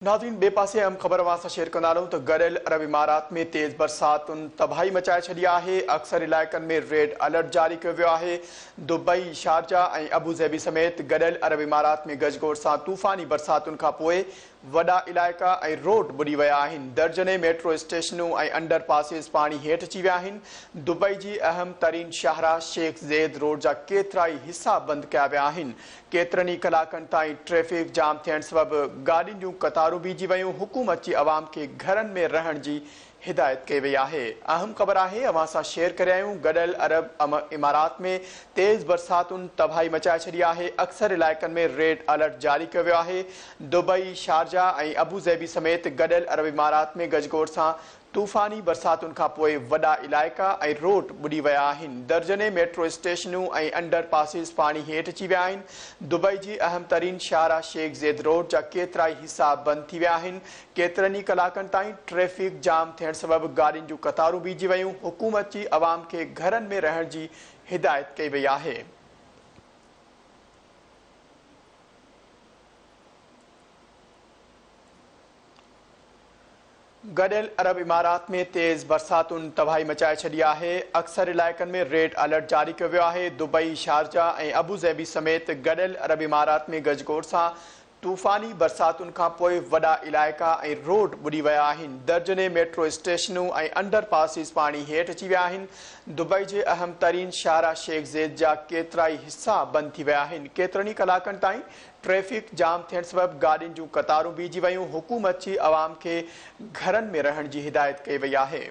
नाज़रीन बेपासे अहम ख़बर वां शेयर कंदा रहूं तो गॾियल अरब इमारात में तेज़ बरसातुनि तबाही मचाए छॾी आहे। अक्सर इलाइक़नि में रेड अलर्ट जारी कयो वियो आहे। दुबई, शारजाह ऐं अबू ज़ैबी समेत गॾियल अरब इमारात में गजगोड़ सां तूफ़ानी बरसातुनि खां पोइ वॾा इलाइक़ा ऐं रोड ॿुॾी विया आहिनि। दर्जने मेट्रो स्टेशनूं ऐं अंडर पासिस पाणी हेठि अची विया आहिनि। दुबई जी अहम तरीन शाहराह शेख ज़ेद रोड जा केतिरा ई हिसा बंदि कया विया आहिनि। केतिरनि ई कलाकनि ताईं ट्रैफ़िक जाम थियण सबबि गाॾियुनि जूं कतारूं बीठी वयूं। हुकूमत जी अवाम खे घरनि में रहण जी हिदायत कई वई आहे। अहम ख़बर आहे अवां सां शेयर करे आहियूं। गॾियल अरब इमारात में तेज़ बरसातुनि तबाही मचाए छॾी आहे। अक्सर इलाइक़नि में रेड अलर्ट जारी कयो वियो आहे। दुबई, शारजाह ऐं अबू ज़ैबी समेत गॾियल अरब इमारात में गजगोड़ सां तूफ़ानी बरसातुनि खां पोइ वॾा इलाइक़ा ऐं रोड ॿुॾी विया आहिनि। दर्जने मेट्रो स्टेशनूं ऐं अंडर पासिस पाणी हेठि अची विया आहिनि। दुबई जी अहम तरीन शाहराह शेख ज़ेद रोड जा केतिरा ई हिसा बंदि थी विया आहिनि। केतिरनि ई कलाकनि ताईं ट्रैफ़िक जाम थियण सबबि गाॾियुनि जूं कतारूं बीठी वयूं। हुकूमत जी अवाम खे घरनि में रहण जी हिदायत कई वई आहे। गॾियल अरब इमारात में तेज़ बरसातुनि तबाही मचाए छॾी आहे। अक्सर इलाइक़नि में रेड अलर्ट जारी कयो वियो आहे। दुबई, शारजाह ऐं अबू ज़ैबी समेत गॾियल अरब इमारात में गजगोड़ सां तूफ़ानी बरसातुनि खां पोइ वॾा इलाइक़ा ऐं रोड ॿुॾी विया आहिनि। दर्जने मेट्रो स्टेशनूं ऐं अंडर पासिस पाणी हेठि अची विया आहिनि। दुबई जे अहम तरीन शाहराह शेख ज़ेद जा केतिरा ई हिसा बंदि थी विया आहिनि। केतिरनि ई कलाकनि ताईं ट्रैफ़िक जाम थियण सबबि गाॾियुनि जूं कतारूं बीठी वयूं। हुकूमत जी अवाम खे घरनि में रहण जी हिदायत कई वई आहे।